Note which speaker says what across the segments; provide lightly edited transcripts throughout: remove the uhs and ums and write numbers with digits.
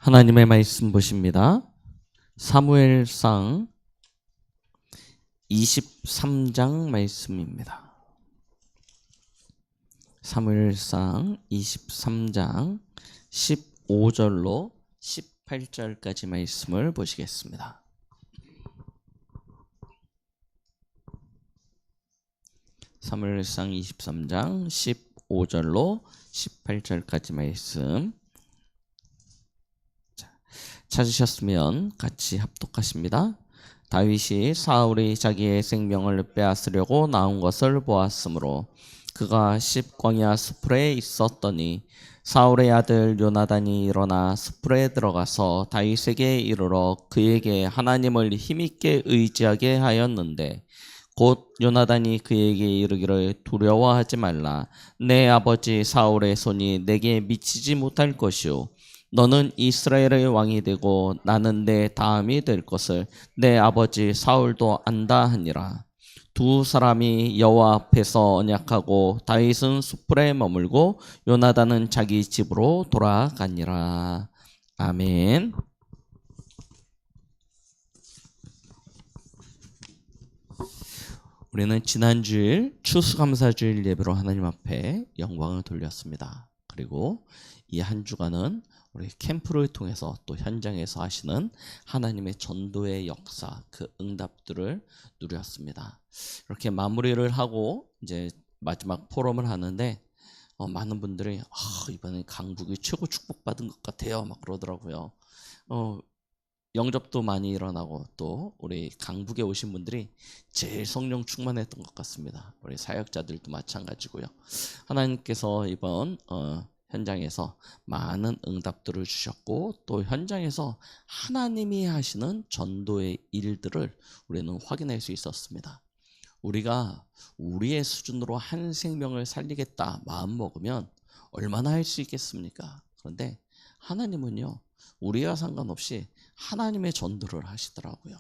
Speaker 1: 하나님의 말씀 보십니다. 사무엘상 23장 말씀입니다. 사무엘상 23장 15절로 18절까지 말씀을 보시겠습니다. 사무엘상 23장 15절로 18절까지 말씀 찾으셨으면 같이 합독하십니다. 다윗이 사울이 자기의 생명을 빼앗으려고 나온 것을 보았으므로 그가 십광야 수풀에 있었더니 사울의 아들 요나단이 일어나 수풀에 들어가서 다윗에게 이르러 그에게 하나님을 힘있게 의지하게 하였는데 곧 요나단이 그에게 이르기를 두려워하지 말라. 내 아버지 사울의 손이 내게 미치지 못할 것이요 너는 이스라엘의 왕이 되고 나는 내 다음이 될 것을 내 아버지 사울도 안다 하니라. 두 사람이 여호와 앞에서 언약하고 다윗은 수풀에 머물고 요나단은 자기 집으로 돌아가니라. 아멘. 우리는 지난주일 추수감사주일 예배로 하나님 앞에 영광을 돌렸습니다. 그리고 이 한 주간은 우리 캠프를 통해서 또 현장에서 하시는 하나님의 전도의 역사, 그 응답들을 누렸습니다. 이렇게 마무리를 하고 이제 마지막 포럼을 하는데 많은 분들이 이번에 강북이 최고 축복받은 것 같아요 막 그러더라고요. 영접도 많이 일어나고 또 우리 강북에 오신 분들이 제일 성령 충만했던 것 같습니다. 우리 사역자들도 마찬가지고요. 하나님께서 이번 현장에서 많은 응답들을 주셨고 또 현장에서 하나님이 하시는 전도의 일들을 우리는 확인할 수 있었습니다. 우리가 우리의 수준으로 한 생명을 살리겠다 마음 먹으면 얼마나 할 수 있겠습니까? 그런데 하나님은요 우리와 상관없이 하나님의 전도를 하시더라고요.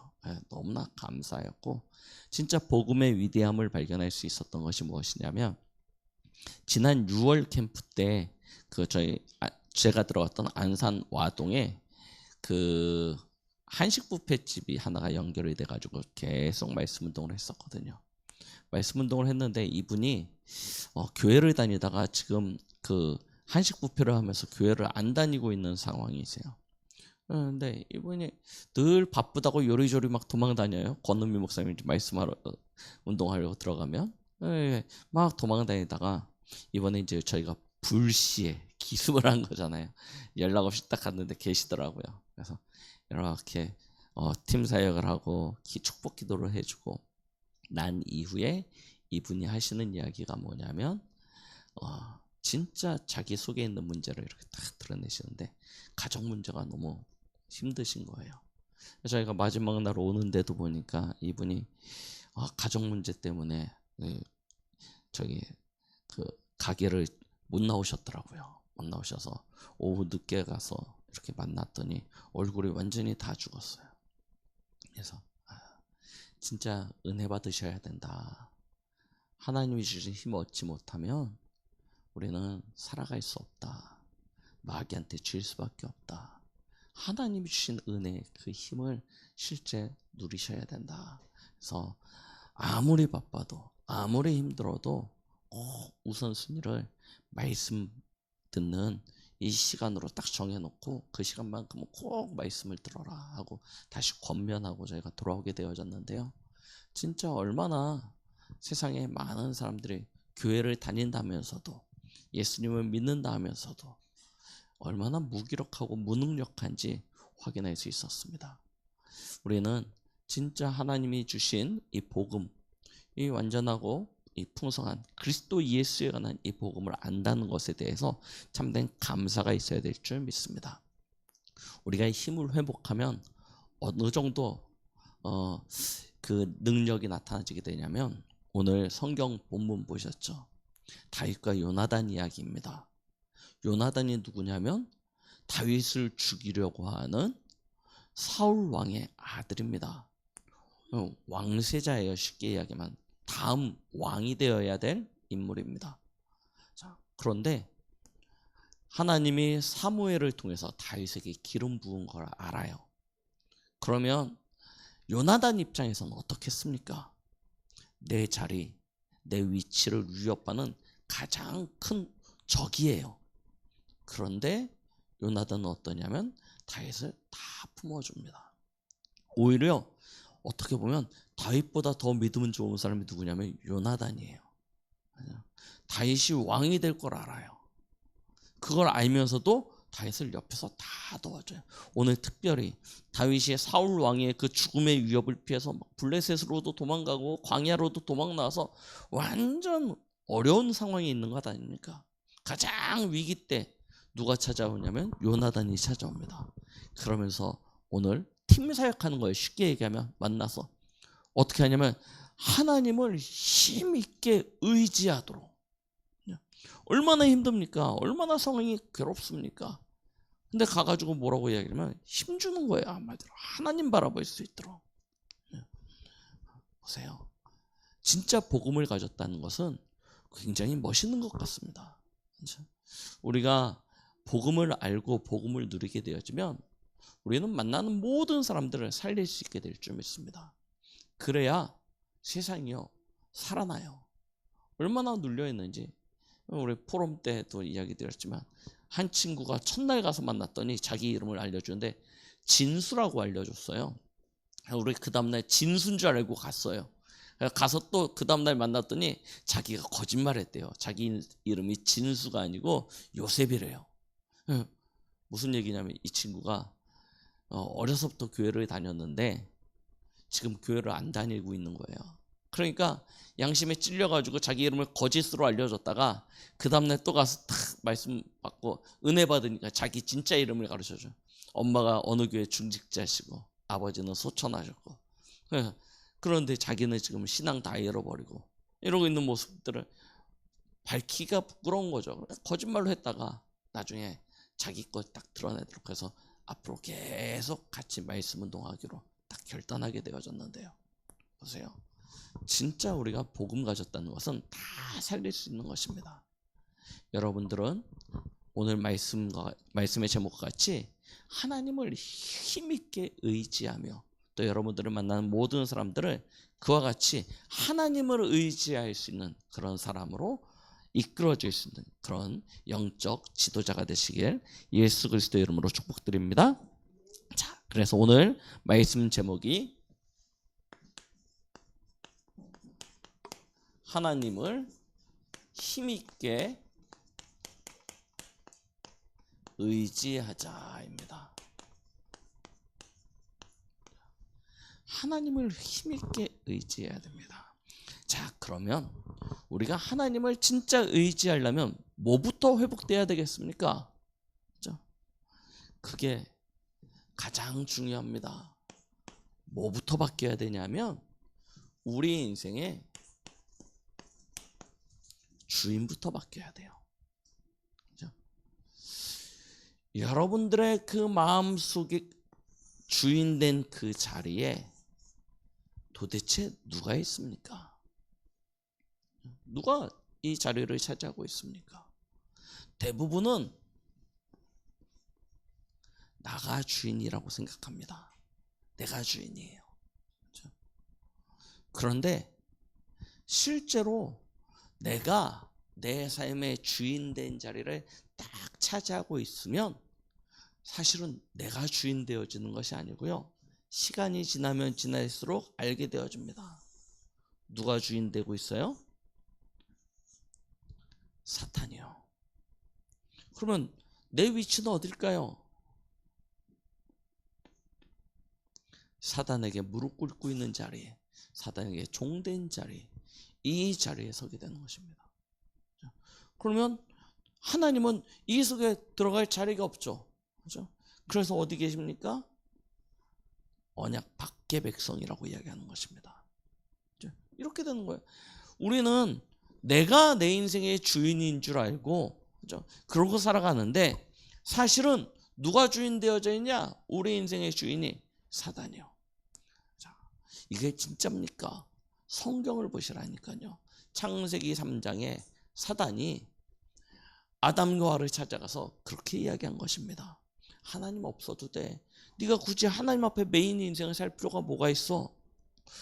Speaker 1: 너무나 감사했고 진짜 복음의 위대함을 발견할 수 있었던 것이 무엇이냐면 지난 6월 캠프 때 제가 들어갔던 안산 와동에 그 한식 뷔페집이 하나가 연결이 돼가지고 계속 말씀 운동을 했었거든요. 말씀 운동을 했는데 이분이 교회를 다니다가 지금 그 한식 뷔페를 하면서 교회를 안 다니고 있는 상황이세요. 그런데 이분이 늘 바쁘다고 요리조리 막 도망 다녀요. 권은미 목사님 말씀하러 운동하려고 들어가면 막 도망 다니다가 이번에 이제 저희가 불시에 기습을 한 거잖아요. 연락 없이 딱 갔는데 계시더라고요. 그래서 이렇게 팀 사역을 하고 축복 기도를 해주고 난 이후에 이분이 하시는 이야기가 뭐냐면 진짜 자기 속에 있는 문제를 이렇게 딱 드러내시는데 가정 문제가 너무 힘드신 거예요. 저희가 마지막 날 오는데도 보니까 이분이 가정 문제 때문에 그 가게를 못 나오셨더라고요. 못 나오셔서 오후 늦게 가서 이렇게 만났더니 얼굴이 완전히 다 죽었어요. 그래서 진짜 은혜 받으셔야 된다. 하나님이 주신 힘을 얻지 못하면 우리는 살아갈 수 없다. 마귀한테 질 수밖에 없다. 하나님이 주신 은혜 그 힘을 실제 누리셔야 된다. 그래서 아무리 바빠도 아무리 힘들어도 우선순위를 말씀 듣는 이 시간으로 딱 정해놓고 그 시간만큼은 꼭 말씀을 들어라 하고 다시 권면하고 저희가 돌아오게 되어졌는데요. 진짜 얼마나 세상에 많은 사람들이 교회를 다닌다면서도 예수님을 믿는다면서도 얼마나 무기력하고 무능력한지 확인할 수 있었습니다. 우리는 진짜 하나님이 주신 이 복음, 이 완전하고 이 풍성한 그리스도 예수에 관한 이 복음을 안다는 것에 대해서 참된 감사가 있어야 될 줄 믿습니다. 우리가 힘을 회복하면 어느 정도 그 능력이 나타나지게 되냐면 오늘 성경 본문 보셨죠? 다윗과 요나단 이야기입니다. 요나단이 누구냐면 다윗을 죽이려고 하는 사울 왕의 아들입니다. 왕세자예요. 쉽게 이야기하면 다음 왕이 되어야 될 인물입니다. 자, 그런데 하나님이 사무엘을 통해서 다윗에게 기름 부은 걸 알아요. 그러면 요나단 입장에서는 어떻겠습니까? 내 자리, 내 위치를 위협하는 가장 큰 적이에요. 그런데 요나단은 어떠냐면 다윗을 다 품어줍니다. 오히려 어떻게 보면 다윗보다 더 믿음 좋은 사람이 누구냐면 요나단이에요. 다윗이 왕이 될 걸 알아요. 그걸 알면서도 다윗을 옆에서 다 도와줘요. 오늘 특별히 다윗이 사울 왕의 그 죽음의 위협을 피해서 블레셋으로도 도망가고 광야로도 도망 나와서 완전 어려운 상황에 있는 것 아닙니까? 가장 위기 때 누가 찾아오냐면 요나단이 찾아옵니다. 그러면서 오늘 팀 사역하는 거예요. 쉽게 얘기하면 만나서 어떻게 하냐면 하나님을 힘있게 의지하도록. 얼마나 힘듭니까? 얼마나 상황이 괴롭습니까? 근데 가가지고 뭐라고 이야기하면 힘주는 거예요. 한마디로 하나님 바라볼 수 있도록. 보세요. 진짜 복음을 가졌다는 것은 굉장히 멋있는 것 같습니다. 우리가 복음을 알고 복음을 누리게 되어지면 우리는 만나는 모든 사람들을 살릴 수 있게 될 줄 믿습니다. 그래야 세상이요 살아나요. 얼마나 눌려있는지 우리 포럼 때도 이야기 드렸지만 한 친구가 첫날 가서 만났더니 자기 이름을 알려주는데 진수라고 알려줬어요. 우리 그 다음날 진수인 줄 알고 갔어요. 가서 또 그 다음날 만났더니 자기가 거짓말했대요. 자기 이름이 진수가 아니고 요셉이래요. 무슨 얘기냐면 이 친구가 어려서부터 교회를 다녔는데 지금 교회를 안 다니고 있는 거예요. 그러니까 양심에 찔려가지고 자기 이름을 거짓으로 알려줬다가 그 다음날 또 가서 탁 말씀 받고 은혜 받으니까 자기 진짜 이름을 가르쳐줘. 엄마가 어느 교회 중직자시고 아버지는 소천하셨고 그런데 자기는 지금 신앙 다 잃어버리고 이러고 있는 모습들을 밝히기가 부끄러운 거죠. 거짓말로 했다가 나중에 자기 것 딱 드러내도록 해서 앞으로 계속 같이 말씀 운동하기로 딱 결단하게 되어졌는데요. 보세요. 진짜 우리가 복음 가졌다는 것은 다 살릴 수 있는 것입니다. 여러분들은 오늘 말씀의 제목과 같이 하나님을 힘있게 의지하며 또 여러분들을 만나는 모든 사람들을 그와 같이 하나님을 의지할 수 있는 그런 사람으로 이끌어질 수 있는 그런 영적 지도자가 되시길 예수 그리스도 이름으로 축복드립니다. 자, 그래서 오늘 말씀 제목이 하나님을 힘있게 의지하자입니다. 하나님을 힘있게 의지해야 됩니다. 자, 그러면 우리가 하나님을 진짜 의지하려면 뭐부터 회복돼야 되겠습니까? 그렇죠? 그게 가장 중요합니다. 뭐부터 바뀌어야 되냐면 우리 인생의 주인부터 바뀌어야 돼요. 그렇죠? 여러분들의 그 마음속에 주인된 그 자리에 도대체 누가 있습니까? 누가 이 자리를 차지하고 있습니까? 대부분은 나가 주인이라고 생각합니다. 내가 주인이에요. 그렇죠? 그런데 실제로 내가 내 삶의 주인된 자리를 딱 차지하고 있으면 사실은 내가 주인 되어지는 것이 아니고요. 시간이 지나면 지날수록 알게 되어집니다. 누가 주인 되고 있어요? 사탄이요. 그러면 내 위치는 어딜까요? 사단에게 무릎 꿇고 있는 자리에, 사단에게 종된 자리, 이 자리에 서게 되는 것입니다. 그러면 하나님은 이 속에 들어갈 자리가 없죠. 그렇죠? 그래서 어디 계십니까? 언약 밖의 백성이라고 이야기하는 것입니다. 그렇죠? 이렇게 되는 거예요. 우리는 내가 내 인생의 주인인 줄 알고, 그렇죠? 그러고 살아가는데 사실은 누가 주인 되어져 있냐? 우리 인생의 주인이 사단이요. 자, 이게 진짜입니까? 성경을 보시라니까요. 창세기 3장에 사단이 아담과 하와를 찾아가서 그렇게 이야기한 것입니다. 하나님 없어도 돼. 네가 굳이 하나님 앞에 메인 인생을 살 필요가 뭐가 있어?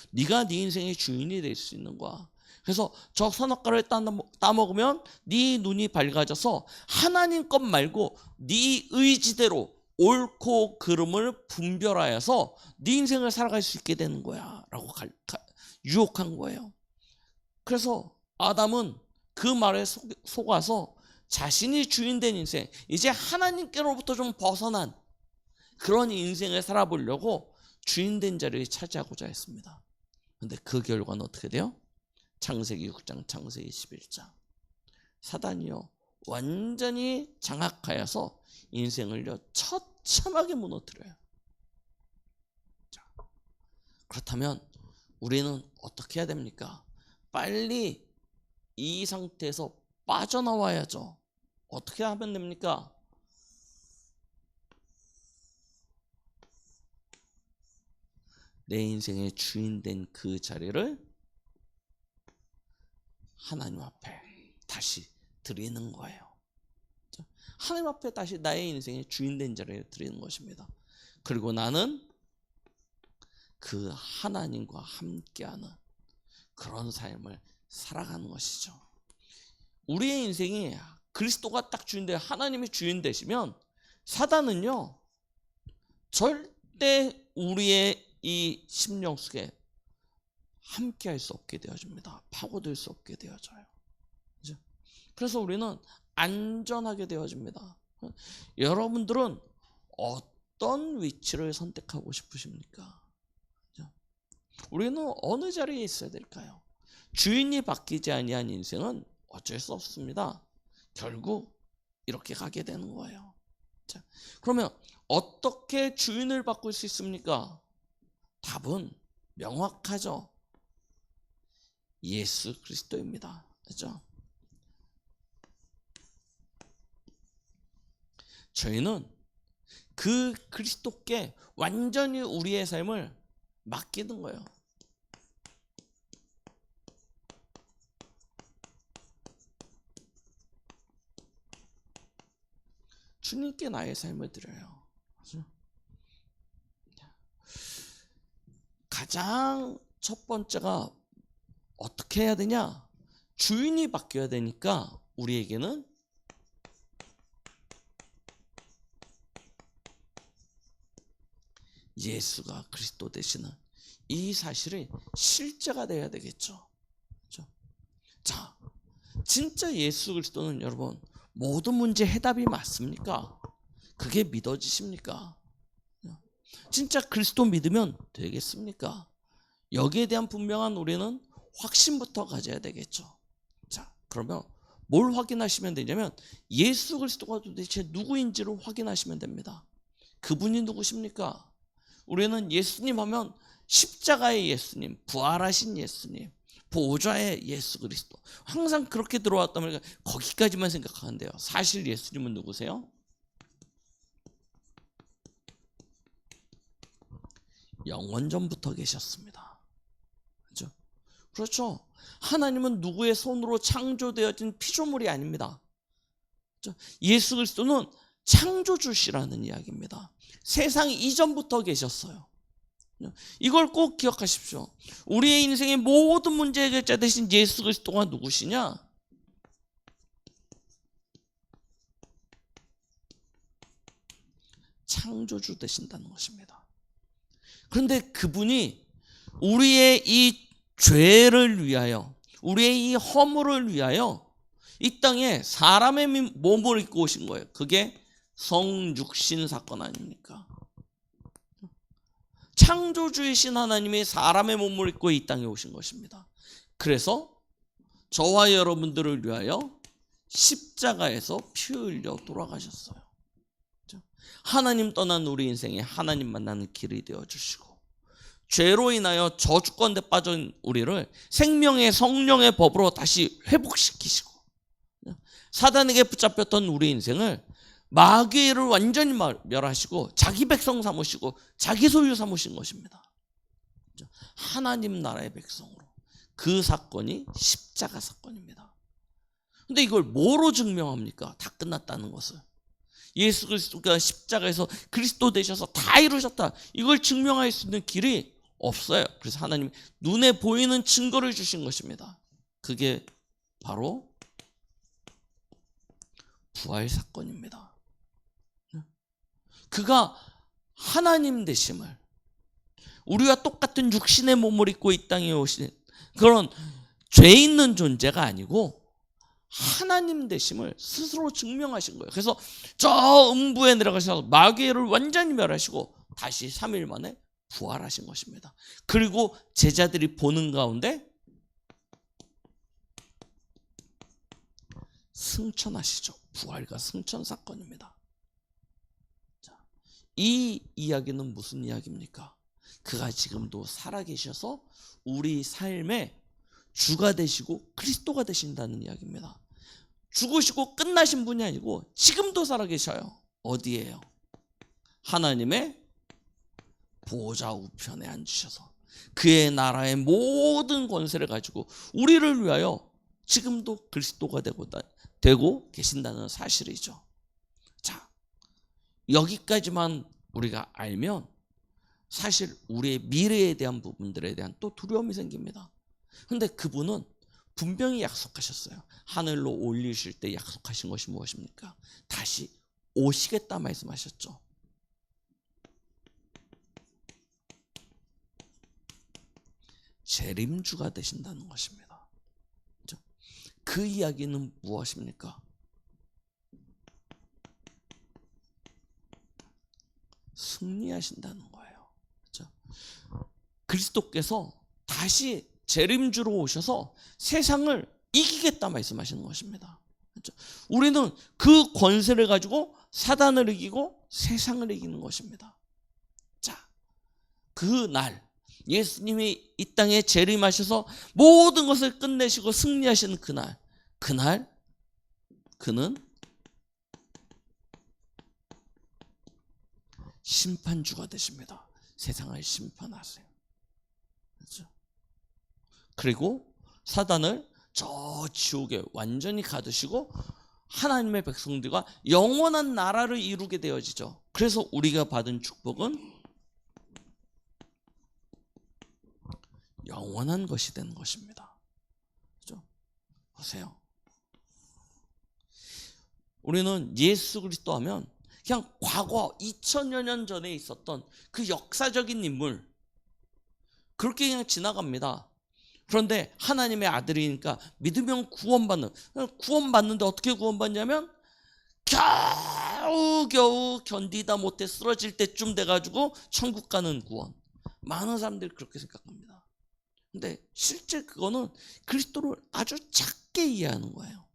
Speaker 1: 네가 네 인생의 주인이 될 수 있는 거야. 그래서 저 선악과를 따먹으면 네 눈이 밝아져서 하나님 것 말고 네 의지대로 옳고 그름을 분별하여서 네 인생을 살아갈 수 있게 되는 거야 라고 유혹한 거예요. 그래서 아담은 그 말에 속아서 자신이 주인된 인생, 이제 하나님께로부터 좀 벗어난 그런 인생을 살아보려고 주인된 자리를 차지하고자 했습니다. 근데 그 결과는 어떻게 돼요? 창세기 6장, 창세기 11장. 사단이요 완전히 장악하여서 인생을요 처참하게 무너뜨려요. 자, 그렇다면 우리는 어떻게 해야 됩니까? 빨리 이 상태에서 빠져나와야죠. 어떻게 하면 됩니까? 내 인생의 주인 된 그 자리를 하나님 앞에 다시 드리는 거예요. 하나님 앞에 다시 나의 인생의 주인 된 자리를 드리는 것입니다. 그리고 나는 그 하나님과 함께하는 그런 삶을 살아가는 것이죠. 우리의 인생이 그리스도가 딱 주인데 하나님이 주인 되시면 사단은요 절대 우리의 이 심령 속에 함께 할 수 없게 되어집니다. 파고들 수 없게 되어져요. 그래서 우리는 안전하게 되어집니다. 여러분들은 어떤 위치를 선택하고 싶으십니까? 우리는 어느 자리에 있어야 될까요? 주인이 바뀌지 아니한 인생은 어쩔 수 없습니다. 결국 이렇게 가게 되는 거예요. 자, 그러면 어떻게 주인을 바꿀 수 있습니까? 답은 명확하죠. 예수 그리스도입니다. 그렇죠? 저희는 그 그리스도께 완전히 우리의 삶을 맡기는 거예요. 주님께 나의 삶을 드려요. 그렇죠? 가장 첫 번째가 어떻게 해야 되냐? 주인이 바뀌어야 되니까 우리에게는 예수가 그리스도 되시는 이 사실이 실제가 돼야 되겠죠. 그렇죠? 자, 진짜 예수 그리스도는 여러분 모든 문제 해답이 맞습니까? 그게 믿어지십니까? 진짜 그리스도 믿으면 되겠습니까? 여기에 대한 분명한 우리는 확신부터 가져야 되겠죠. 자, 그러면 뭘 확인하시면 되냐면 예수 그리스도가 도대체 누구인지를 확인하시면 됩니다. 그분이 누구십니까? 우리는 예수님 하면 십자가의 예수님, 부활하신 예수님, 보좌의 예수 그리스도, 항상 그렇게 들어왔다면 거기까지만 생각하는데요. 사실 예수님은 누구세요? 영원 전부터 계셨습니다. 그렇죠? 그렇죠. 하나님은 누구의 손으로 창조되어진 피조물이 아닙니다. 그렇죠? 예수 그리스도는 창조주시라는 이야기입니다. 세상 이전부터 계셨어요. 이걸 꼭 기억하십시오. 우리의 인생의 모든 문제 해결자 되신 예수 그리스도가 누구시냐? 창조주 되신다는 것입니다. 그런데 그분이 우리의 이 죄를 위하여, 우리의 이 허물을 위하여 이 땅에 사람의 몸을 입고 오신 거예요. 그게 성육신 사건 아닙니까? 창조주이신 하나님이 사람의 몸을 입고 이 땅에 오신 것입니다. 그래서 저와 여러분들을 위하여 십자가에서 피 흘려 돌아가셨어요. 하나님 떠난 우리 인생에 하나님 만나는 길이 되어주시고, 죄로 인하여 저주권에 빠진 우리를 생명의 성령의 법으로 다시 회복시키시고, 사단에게 붙잡혔던 우리 인생을 마귀를 완전히 멸하시고 자기 백성 삼으시고 자기 소유 삼으신 것입니다. 하나님 나라의 백성으로. 그 사건이 십자가 사건입니다. 근데 이걸 뭐로 증명합니까? 다 끝났다는 것을. 예수 그리스도가 십자가에서 그리스도 되셔서 다 이루셨다. 이걸 증명할 수 있는 길이 없어요. 그래서 하나님이 눈에 보이는 증거를 주신 것입니다. 그게 바로 부활 사건입니다. 그가 하나님 되심을, 우리와 똑같은 육신의 몸을 입고 이 땅에 오신 그런 죄 있는 존재가 아니고 하나님 되심을 스스로 증명하신 거예요. 그래서 저 음부에 내려가셔서 마귀를 완전히 멸하시고 다시 3일 만에 부활하신 것입니다. 그리고 제자들이 보는 가운데 승천하시죠. 부활과 승천 사건입니다. 자, 이 이야기는 무슨 이야기입니까? 그가 지금도 살아계셔서 우리 삶의 주가 되시고 그리스도가 되신다는 이야기입니다. 죽으시고 끝나신 분이 아니고 지금도 살아계셔요. 어디에요? 하나님의 보좌 우편에 앉으셔서 그의 나라의 모든 권세를 가지고 우리를 위하여 지금도 그리스도가 되고 계신다는 사실이죠. 자, 여기까지만 우리가 알면 사실 우리의 미래에 대한 부분들에 대한 또 두려움이 생깁니다. 근데 그분은 분명히 약속하셨어요. 하늘로 올리실 때 약속하신 것이 무엇입니까? 다시 오시겠다 말씀하셨죠. 재림주가 되신다는 것입니다. 그 이야기는 무엇입니까? 승리하신다는 거예요. 그리스도께서 다시 재림주로 오셔서 세상을 이기겠다 말씀하시는 것입니다. 우리는 그 권세를 가지고 사단을 이기고 세상을 이기는 것입니다. 자, 그 날 예수님이 이 땅에 재림하셔서 모든 것을 끝내시고 승리하시는 그날 그는 심판주가 되십니다. 세상을 심판하세요. 그렇죠? 그리고 사단을 저 지옥에 완전히 가두시고 하나님의 백성들과 영원한 나라를 이루게 되어지죠. 그래서 우리가 받은 축복은 영원한 것이 되는 것입니다. 그렇죠? 보세요. 우리는 예수 그리스도 하면 그냥 과거 2000여 년 전에 있었던 그 역사적인 인물 그렇게 그냥 지나갑니다. 그런데 하나님의 아들이니까 믿으면 구원받는데 어떻게 구원받냐면 겨우 견디다 못해 쓰러질 때쯤 돼가지고 천국 가는 구원. 많은 사람들이 그렇게 생각합니다. 근데 실제 그거는 그리스도를 아주 작게 이해하는 거예요.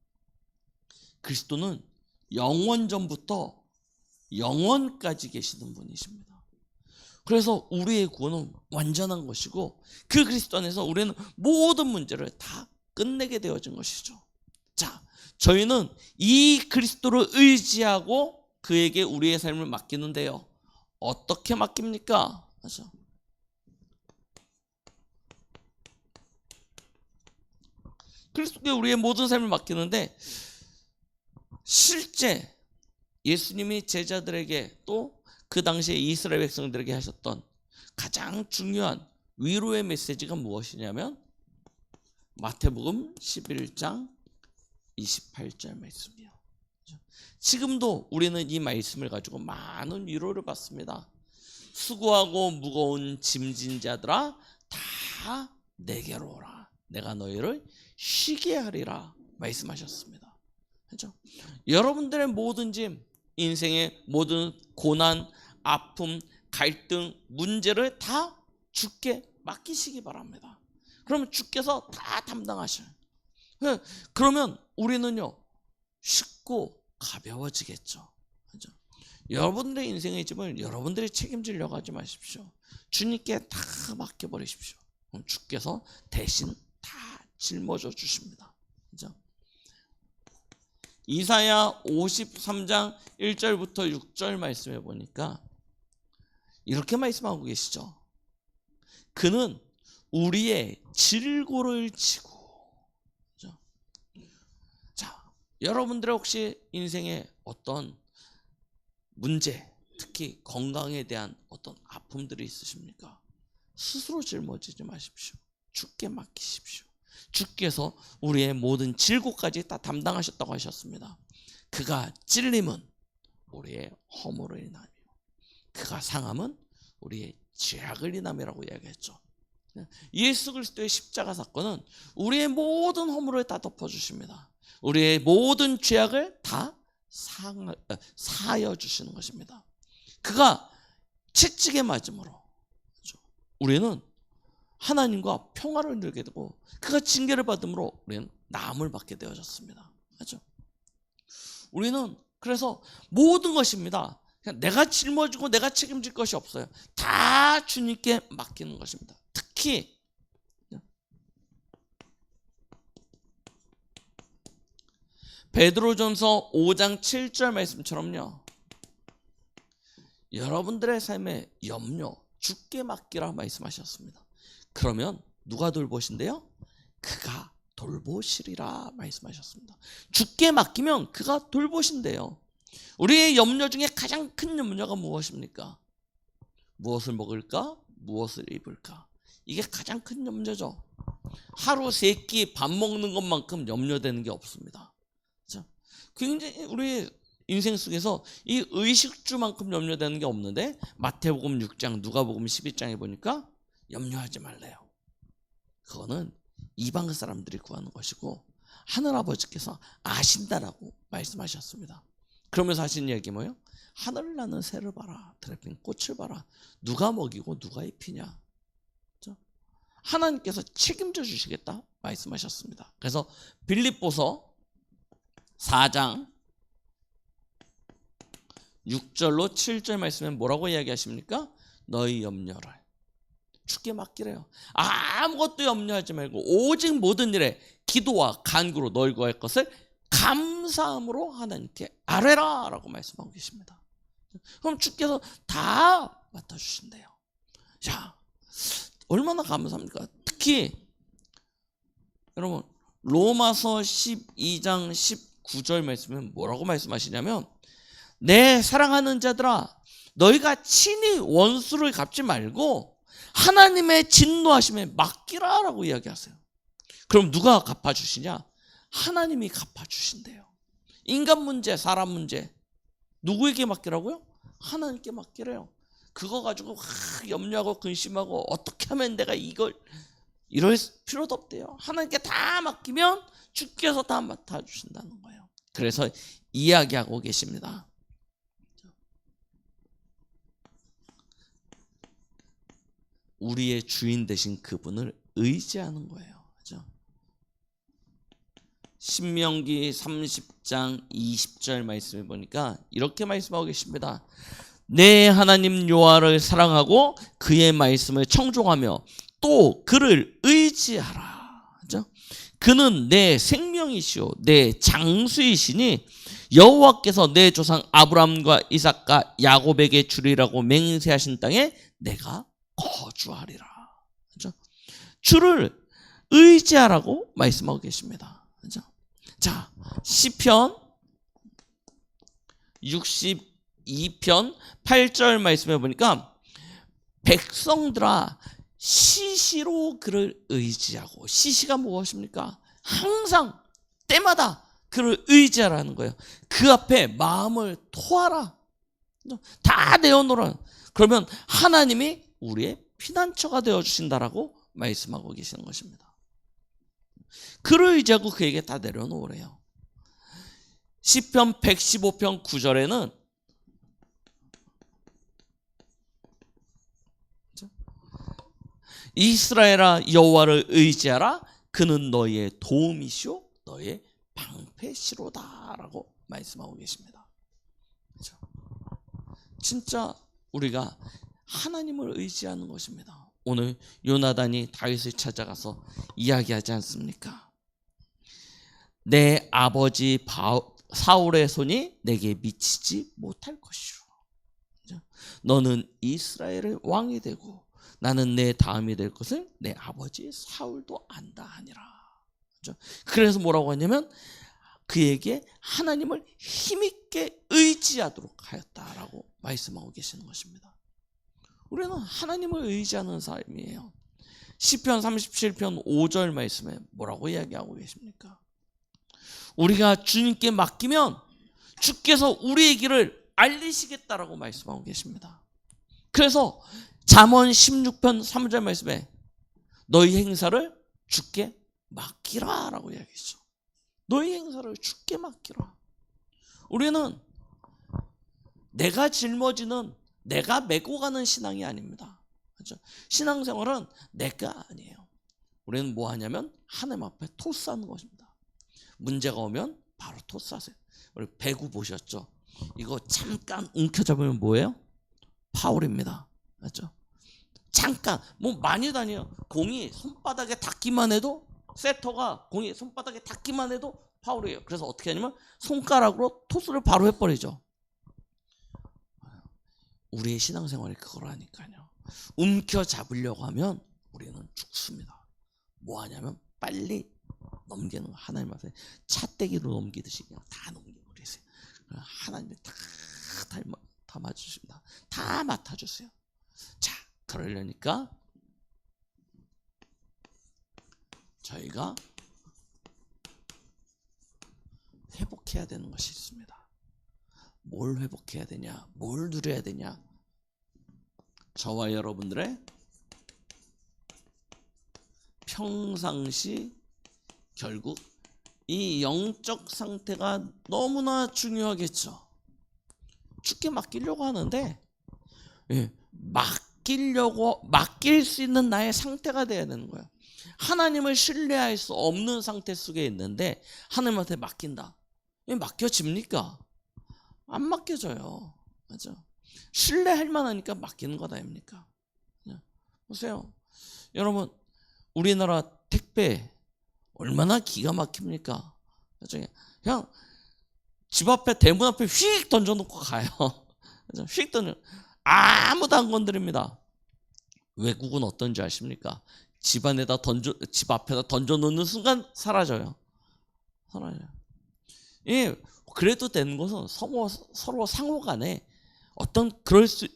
Speaker 1: 그리스도는 영원 전부터 영원까지 계시는 분이십니다. 그래서 우리의 구원은 완전한 것이고 그 그리스도 안에서 우리는 모든 문제를 다 끝내게 되어진 것이죠. 자, 저희는 이 그리스도를 의지하고 그에게 우리의 삶을 맡기는데요. 어떻게 맡깁니까? 맞아. 그리스도께 우리의 모든 삶을 맡기는데 실제 예수님이 제자들에게 또 그 당시에 이스라엘 백성들에게 하셨던 가장 중요한 위로의 메시지가 무엇이냐면 마태복음 11장 28절 말씀이요. 지금도 우리는 이 말씀을 가지고 많은 위로를 받습니다. 수고하고 무거운 짐진 자들아 다 내게로 오라. 내가 너희를 쉬게 하리라 말씀하셨습니다. 그렇죠? 여러분들의 모든 짐, 인생의 모든 고난, 아픔, 갈등, 문제를 다 주께 맡기시기 바랍니다. 그러면 주께서 다 담당하셔요. 그러면 우리는요 쉽고 가벼워지겠죠. 그렇죠? 여러분들의 인생의 짐을 여러분들이 책임지려고 하지 마십시오. 주님께 다 맡겨버리십시오. 그럼 주께서 대신 다 짊어져 주십니다. 그렇죠? 이사야 53장 1절부터 6절 말씀해 보니까 이렇게 말씀하고 계시죠. 그는 우리의 질고를 지고. 그렇죠? 자, 여러분들의 혹시 인생에 어떤 문제, 특히 건강에 대한 어떤 아픔들이 있으십니까? 스스로 짊어지지 마십시오. 주께 맡기십시오. 주께서 우리의 모든 질고까지 다 담당하셨다고 하셨습니다. 그가 찔림은 우리의 허물을 인하며 그가 상함은 우리의 죄악을 인함이라고 이야기했죠. 예수 그리스도의 십자가 사건은 우리의 모든 허물을 다 덮어주십니다. 우리의 모든 죄악을 다 사하여 주시는 것입니다. 그가 채찍에 맞음으로 우리는 하나님과 평화를 누리게 되고 그가 징계를 받음으로 우리는 나음을 받게 되어졌습니다. 맞죠? 우리는 그래서 모든 것입니다. 그냥 내가 짊어지고 내가 책임질 것이 없어요. 다 주님께 맡기는 것입니다. 특히 베드로전서 5장 7절 말씀처럼요. 여러분들의 삶의 염려 주께 맡기라 말씀하셨습니다. 그러면 누가 돌보신대요? 그가 돌보시리라 말씀하셨습니다. 주께 맡기면 그가 돌보신대요. 우리의 염려 중에 가장 큰 염려가 무엇입니까? 무엇을 먹을까? 무엇을 입을까? 이게 가장 큰 염려죠. 하루 세 끼 밥 먹는 것만큼 염려되는 게 없습니다. 굉장히 우리 인생 속에서 이 의식주만큼 염려되는 게 없는데 마태복음 6장 누가복음 12장에 보니까 염려하지 말래요. 그거는 이방 사람들이 구하는 것이고 하늘아버지께서 아신다라고 말씀하셨습니다. 그러면서 하신 이야기 뭐예요? 하늘 나는 새를 봐라, 들에 핀 꽃을 봐라. 누가 먹이고 누가 입히냐. 그렇죠? 하나님께서 책임져 주시겠다 말씀하셨습니다. 그래서 빌립보서 4장 6절로 7절 말씀에 뭐라고 이야기하십니까? 너희 염려를 주께 맡기래요. 아무것도 염려하지 말고 오직 모든 일에 기도와 간구로 너희 구할 것을 감사함으로 하나님께 아뢰라 라고 말씀하고 계십니다. 그럼 주께서 다 맡아주신대요. 자, 얼마나 감사합니까? 특히 여러분 로마서 12장 19절 말씀은 뭐라고 말씀하시냐면 내 사랑하는 자들아 너희가 친히 원수를 갚지 말고 하나님의 진노하심에 맡기라 라고 이야기하세요. 그럼 누가 갚아주시냐? 하나님이 갚아주신대요. 인간 문제, 사람 문제 누구에게 맡기라고요? 하나님께 맡기래요. 그거 가지고 염려하고 근심하고 어떻게 하면 내가 이럴 필요도 없대요. 하나님께 다 맡기면 주께서 다 맡아주신다는 거예요. 그래서 이야기하고 계십니다. 우리의 주인 되신 그분을 의지하는 거예요. 그렇죠? 신명기 30장 20절 말씀을 보니까 이렇게 말씀하고 계십니다. 내 하나님 여호와를 사랑하고 그의 말씀을 청종하며 또 그를 의지하라. 그렇죠? 그는 내 생명이시오 내 장수이시니 여호와께서 내 조상 아브라함과 이삭과 야곱에게 주리라고 맹세하신 땅에 내가 거주하리라. 그렇죠? 주를 의지하라고 말씀하고 계십니다. 그렇죠? 자, 시편 62편 8절 말씀해 보니까 백성들아 시시로 그를 의지하고 시시가 무엇입니까? 항상 때마다 그를 의지하라는 거예요. 그 앞에 마음을 토하라. 다 내어놓으라. 그러면 하나님이 우리의 피난처가 되어주신다라고 말씀하고 계시는 것입니다. 그를 의지하고 그에게 다 내려놓으래요. 시편 115편 9절에는 이스라엘아 여호와를 의지하라 그는 너희의 도움이시오 너희의 방패시로다라고 말씀하고 계십니다. 그렇죠? 진짜 우리가 하나님을 의지하는 것입니다. 오늘 요나단이 다윗을 찾아가서 이야기하지 않습니까? 내 아버지 사울의 손이 내게 미치지 못할 것이오. 너는 이스라엘의 왕이 되고 나는 내 다음이 될 것을 내 아버지 사울도 안다 하니라. 그래서 뭐라고 하냐면 그에게 하나님을 힘있게 의지하도록 하였다라고 말씀하고 계시는 것입니다. 우리는 하나님을 의지하는 삶이에요. 시편 37편 5절 말씀에 뭐라고 이야기하고 계십니까? 우리가 주님께 맡기면 주께서 우리의 길을 알리시겠다라고 말씀하고 계십니다. 그래서 잠언 16편 3절 말씀에 너희 행사를 주께 맡기라 라고 이야기했죠. 너희 행사를 주께 맡기라. 우리는 내가 짊어지는, 내가 메고 가는 신앙이 아닙니다. 그렇죠? 신앙생활은 내가 아니에요. 우리는 뭐 하냐면 하나님 앞에 토스하는 것입니다. 문제가 오면 바로 토스하세요. 우리 배구 보셨죠? 이거 잠깐 움켜잡으면 뭐예요? 파울입니다. 맞죠? 잠깐, 뭐 많이도 아니에요. 공이 손바닥에 닿기만 해도, 세터가 공이 손바닥에 닿기만 해도 파울이에요. 그래서 어떻게 하냐면 손가락으로 토스를 바로 해버리죠. 우리의 신앙생활이 그거라니까요. 움켜잡으려고 하면 우리는 죽습니다. 뭐 하냐면 빨리 넘기는 거. 하나님 앞에 차떼기로 넘기듯이 그냥 다 넘겨버리세요. 하나님이 다 담아주십니다. 다 맡아주세요. 자, 그러려니까 저희가 회복해야 되는 것이 있습니다. 뭘 회복해야 되냐? 뭘 누려야 되냐? 저와 여러분들의 평상시 결국 이 영적 상태가 너무나 중요하겠죠. 주께 맡기려고 하는데 맡길 수 있는 나의 상태가 돼야 되는 거예요. 하나님을 신뢰할 수 없는 상태 속에 있는데 하나님한테 맡긴다. 맡겨집니까? 안 맡겨져요. 맞죠? 신뢰할 만하니까 맡기는 것 아닙니까? 보세요. 여러분, 우리나라 택배 얼마나 기가 막힙니까? 그냥 집 앞에, 대문 앞에 휙 던져놓고 가요. 휙 던져. 아무도 안 건드립니다. 외국은 어떤지 아십니까? 집 앞에다 던져놓는 순간 사라져요. 예, 그래도 되는 것은 서로 상호 간에 어떤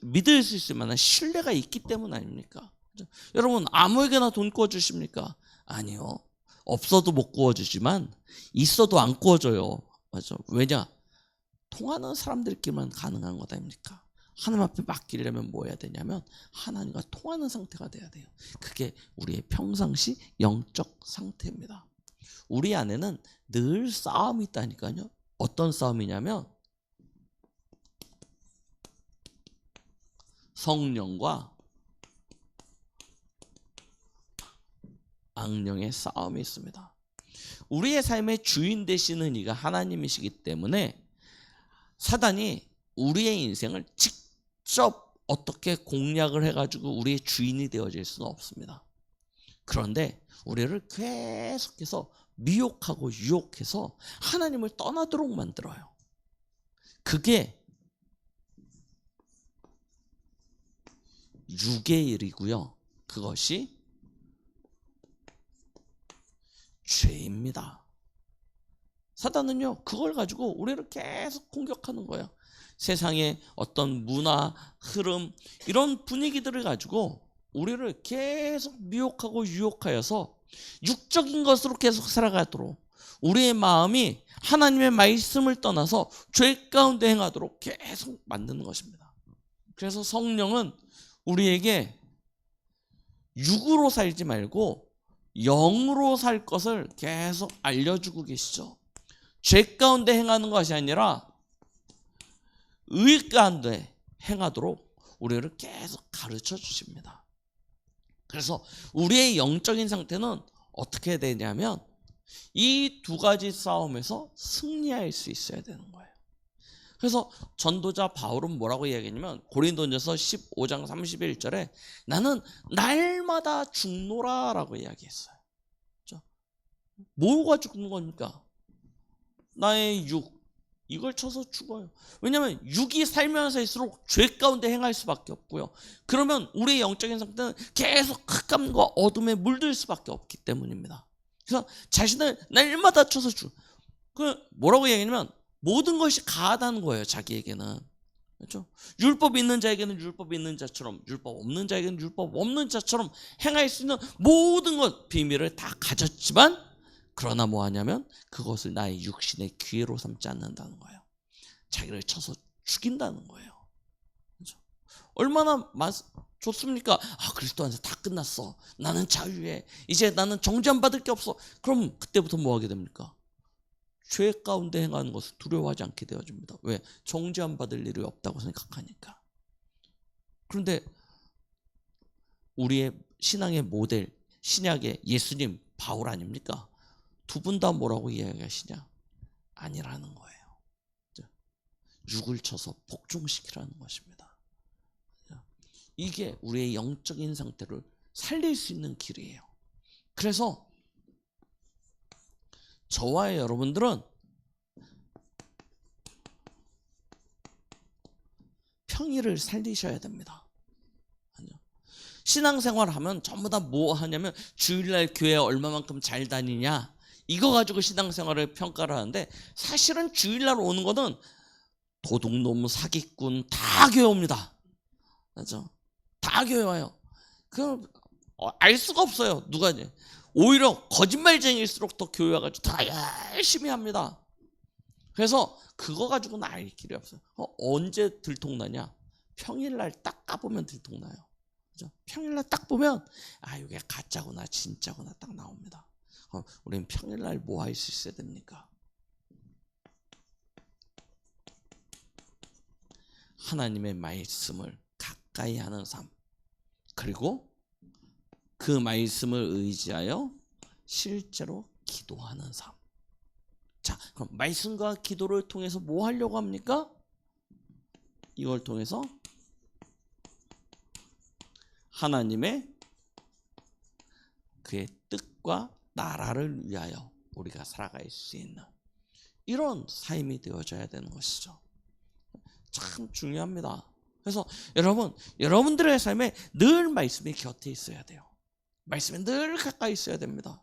Speaker 1: 믿을 수 있을 만한 신뢰가 있기 때문 아닙니까? 여러분, 아무에게나 돈 구워주십니까? 아니요. 없어도 못 구워주지만 있어도 안 구워줘요. 맞죠? 왜냐? 통하는 사람들끼리만 가능한 것 아닙니까? 하나님 앞에 맡기려면 뭐 해야 되냐면 하나님과 통하는 상태가 돼야 돼요. 그게 우리의 평상시 영적 상태입니다. 우리 안에는 늘 싸움이 있다니까요. 어떤 싸움이냐면 성령과 악령의 싸움이 있습니다. 우리의 삶의 주인 되시는 이가 하나님이시기 때문에 사단이 우리의 인생을 직접 어떻게 공략을 해가지고 우리의 주인이 되어질 수는 없습니다. 그런데 우리를 계속해서 미혹하고 유혹해서 하나님을 떠나도록 만들어요. 그게 육의 일이고요. 그것이 죄입니다. 사단은요, 그걸 가지고 우리를 계속 공격하는 거예요. 세상의 어떤 문화, 흐름, 이런 분위기들을 가지고 우리를 계속 미혹하고 유혹하여서 육적인 것으로 계속 살아가도록, 우리의 마음이 하나님의 말씀을 떠나서 죄 가운데 행하도록 계속 만드는 것입니다. 그래서 성령은 우리에게 육으로 살지 말고 영으로 살 것을 계속 알려주고 계시죠. 죄 가운데 행하는 것이 아니라 의 가운데 행하도록 우리를 계속 가르쳐 주십니다. 그래서 우리의 영적인 상태는 어떻게 되냐면 이 두 가지 싸움에서 승리할 수 있어야 되는 거예요. 그래서 전도자 바울은 뭐라고 이야기했냐면 고린도전서 15장 31절에 나는 날마다 죽노라 라고 이야기했어요. 뭐가 죽는 겁니까? 나의 육, 이걸 쳐서 죽어요. 왜냐하면 육이 살면서일수록 죄 가운데 행할 수밖에 없고요. 그러면 우리의 영적인 상태는 계속 흑암과 어둠에 물들 수밖에 없기 때문입니다. 그래서 자신을 날마다 쳐서 그 뭐라고 얘기하냐면 모든 것이 가하다는 거예요. 자기에게는. 그렇죠? 율법 있는 자에게는 율법 있는 자처럼, 율법 없는 자에게는 율법 없는 자처럼 행할 수 있는 모든 것 비밀을 다 가졌지만, 그러나 뭐 하냐면 그것을 나의 육신의 기회로 삼지 않는다는 거예요. 자기를 쳐서 죽인다는 거예요. 그렇죠? 얼마나 좋습니까? 그리스도 안에서 다 끝났어. 나는 자유해. 이제 나는 정죄함 받을 게 없어. 그럼 그때부터 뭐 하게 됩니까? 죄 가운데 행하는 것을 두려워하지 않게 되어집니다. 왜? 정죄함 받을 일이 없다고 생각하니까. 그런데 우리의 신앙의 모델, 신약의 예수님, 바울 아닙니까? 두 분 다 뭐라고 이야기하시냐? 아니라는 거예요. 육을 쳐서 복종시키라는 것입니다. 이게 우리의 영적인 상태를 살릴 수 있는 길이에요. 그래서 저와 여러분들은 평의를 살리셔야 됩니다. 신앙생활 하면 전부 다 뭐 하냐면 주일날 교회 얼마만큼 잘 다니냐 이거 가지고 신앙생활을 평가를 하는데, 사실은 주일날 오는 거는 도둑놈, 사기꾼 다 교회 옵니다. 맞죠? 다 교회 와요. 그걸 알 수가 없어요. 누가 이제 오히려 거짓말쟁이일수록 더 교회 와가지고 다 열심히 합니다. 그래서 그거 가지고는 알 길이 없어요. 언제 들통나냐? 평일날 딱 까보면 들통나요. 그죠? 평일날 딱 보면 이게 가짜구나 진짜구나 딱 나옵니다. 우리는 평일날 뭐 할 수 있어야 됩니까? 하나님의 말씀을 가까이 하는 삶, 그리고 그 말씀을 의지하여 실제로 기도하는 삶. 자, 그럼 말씀과 기도를 통해서 뭐 하려고 합니까? 이걸 통해서 하나님의 그의 뜻과 나라를 위하여 우리가 살아갈 수 있는 이런 삶이 되어져야 되는 것이죠. 참 중요합니다. 그래서 여러분들의 삶에 늘 말씀이 곁에 있어야 돼요. 말씀이 늘 가까이 있어야 됩니다.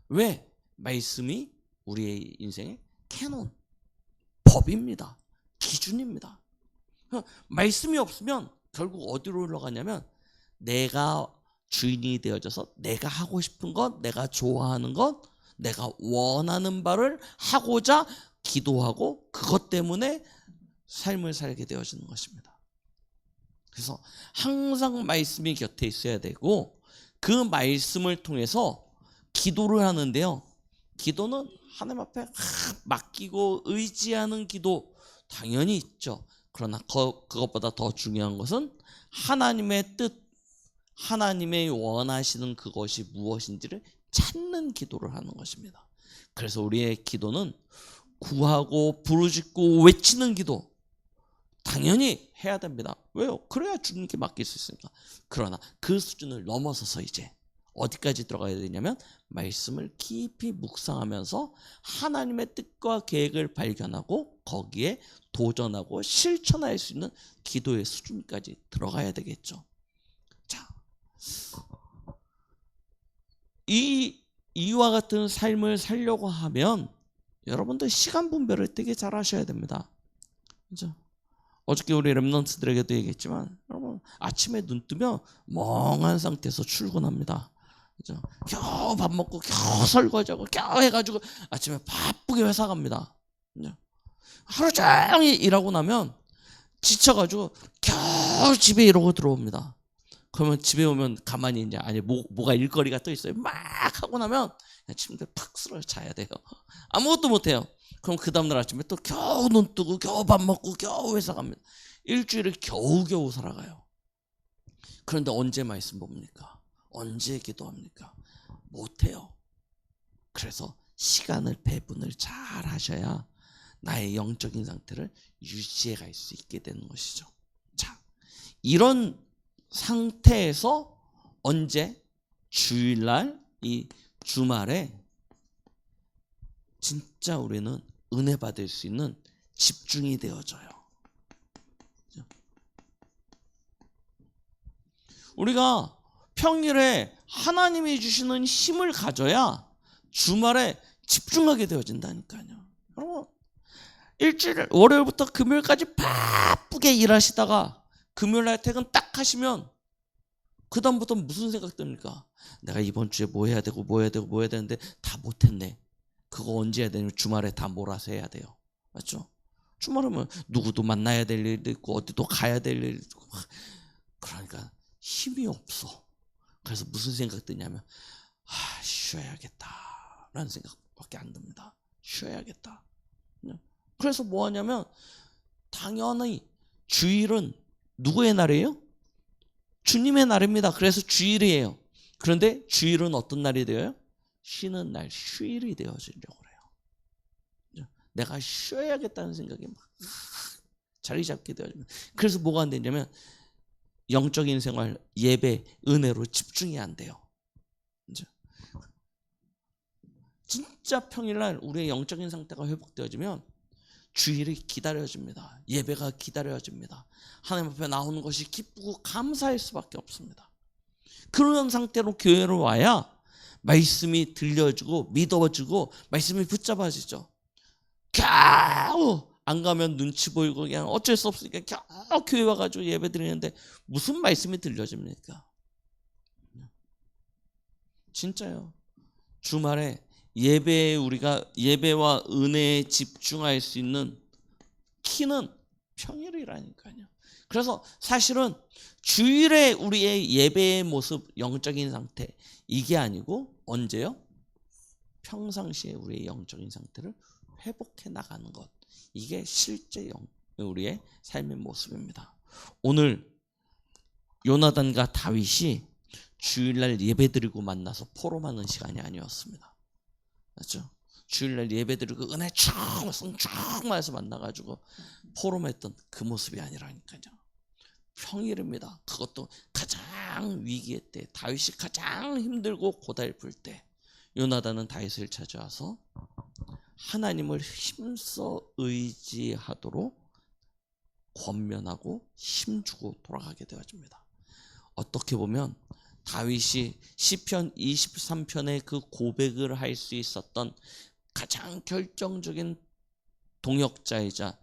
Speaker 1: 왜? 말씀이 우리의 인생의 캐논, 법입니다. 기준입니다. 말씀이 없으면 결국 어디로 흘러가냐면 내가 주인이 되어져서 내가 하고 싶은 것, 내가 좋아하는 것, 내가 원하는 바를 하고자 기도하고 그것 때문에 삶을 살게 되어지는 것입니다. 그래서 항상 말씀이 곁에 있어야 되고 그 말씀을 통해서 기도를 하는데요. 기도는 하나님 앞에 맡기고 의지하는 기도 당연히 있죠. 그러나 그것보다 더 중요한 것은 하나님의 뜻, 하나님의 원하시는 그것이 무엇인지를 찾는 기도를 하는 것입니다. 그래서 우리의 기도는 구하고 부르짖고 외치는 기도 당연히 해야 됩니다. 왜요? 그래야 주님께 맡길 수 있으니까. 그러나 그 수준을 넘어서서 이제 어디까지 들어가야 되냐면 말씀을 깊이 묵상하면서 하나님의 뜻과 계획을 발견하고 거기에 도전하고 실천할 수 있는 기도의 수준까지 들어가야 되겠죠. 자, 이와 같은 삶을 살려고 하면 여러분들 시간 분배를 되게 잘 하셔야 됩니다. 그죠? 어저께 우리 랩런트들에게도 얘기했지만 여러분 아침에 눈 뜨면 멍한 상태에서 출근합니다. 그죠? 겨우 밥 먹고 겨우 설거지하고 겨우 해가지고 아침에 바쁘게 회사 갑니다. 그죠? 하루 종일 일하고 나면 지쳐가지고 겨우 집에 이러고 들어옵니다. 그러면 집에 오면 가만히 이제 뭐가 일거리가 또 있어요. 막 하고 나면 그냥 침대에 팍 쓸어 자야 돼요. 아무것도 못해요. 그럼 그 다음날 아침에 또 겨우 눈 뜨고 겨우 밥 먹고 겨우 회사 갑니다. 일주일을 겨우겨우 살아가요. 그런데 언제 말씀 봅니까? 언제 기도합니까? 못해요. 그래서 시간을 배분을 잘 하셔야 나의 영적인 상태를 유지해 갈 수 있게 되는 것이죠. 자, 이런 상태에서 언제? 주일날 이 주말에 진짜 우리는 은혜 받을 수 있는 집중이 되어져요. 우리가 평일에 하나님이 주시는 힘을 가져야 주말에 집중하게 되어진다니까요. 여러분, 일주일 월요일부터 금요일까지 바쁘게 일하시다가 금요일날 퇴근 딱 하시면 그 다음부터 무슨 생각 듭니까? 내가 이번 주에 뭐 해야 되고 뭐 해야 되고 뭐 해야 되는데 다 못했네. 그거 언제 해야 되냐면 주말에 다 몰아서 해야 돼요. 맞죠? 주말이면 누구도 만나야 될 일도 있고 어디도 가야 될 일도 있고 그러니까 힘이 없어. 그래서 무슨 생각 드냐면 쉬어야겠다 라는 생각밖에 안 듭니다. 쉬어야겠다. 그래서 뭐 하냐면 당연히 주일은 누구의 날이에요? 주님의 날입니다. 그래서 주일이에요. 그런데 주일은 어떤 날이 되어요? 쉬는 날, 휴일이 되어지려고 그래요. 내가 쉬어야겠다는 생각이 막 자리 잡게 되어집니다. 그래서 뭐가 안 되냐면 영적인 생활, 예배, 은혜로 집중이 안 돼요. 진짜 평일날 우리의 영적인 상태가 회복되어지면 주일이 기다려집니다. 예배가 기다려집니다. 하나님 앞에 나오는 것이 기쁘고 감사할 수밖에 없습니다. 그런 상태로 교회로 와야 말씀이 들려지고 믿어지고 말씀이 붙잡아지죠. 겨우 안 가면 눈치 보이고 그냥 어쩔 수 없으니까 겨우 교회 와가지고 예배 드리는데 무슨 말씀이 들려집니까? 진짜요. 주말에 예배에 우리가 예배와 은혜에 집중할 수 있는 키는 평일이라니까요. 그래서 사실은 주일에 우리의 예배의 모습, 영적인 상태 이게 아니고 언제요? 평상시에 우리의 영적인 상태를 회복해 나가는 것. 이게 실제 우리의 삶의 모습입니다. 오늘 요나단과 다윗이 주일날 예배드리고 만나서 포럼하는 시간이 아니었습니다. 맞죠? 주일날 예배드리고 은혜 충만해서 만나가지고 포럼했던 그 모습이 아니라니까요. 평일입니다. 그것도 가장 위기의 때, 다윗이 가장 힘들고 고달플 때 요나단은 다윗을 찾아와서 하나님을 힘써 의지하도록 권면하고 힘주고 돌아가게 되어집니다. 어떻게 보면 다윗이 시편 23편의 그 고백을 할 수 있었던 가장 결정적인 동역자이자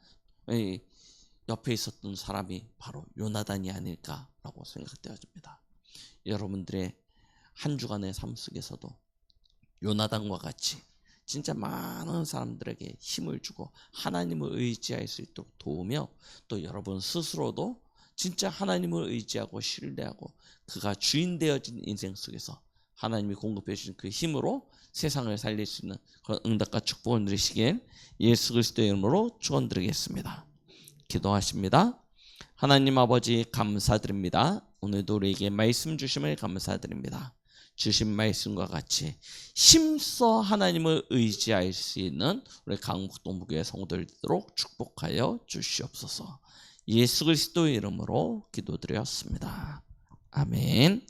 Speaker 1: 옆에 있었던 사람이 바로 요나단이 아닐까라고 생각되어집니다. 여러분들의 한 주간의 삶 속에서도 요나단과 같이 진짜 많은 사람들에게 힘을 주고 하나님을 의지할 수 있도록 도우며 또 여러분 스스로도 진짜 하나님을 의지하고 신뢰하고 그가 주인 되어진 인생 속에서 하나님이 공급해 주신 그 힘으로 세상을 살릴 수 있는 그런 응답과 축복을 누리시길 예수 그리스도의 이름으로 축원드리겠습니다. 기도하십니다. 하나님 아버지 감사드립니다. 오늘도 우리에게 말씀 주심을 감사드립니다. 주신 말씀과 같이 힘써 하나님을 의지할 수 있는 우리 강북 동부교회 성도들 되도록 축복하여 주시옵소서. 예수 그리스도의 이름으로 기도드렸습니다. 아멘.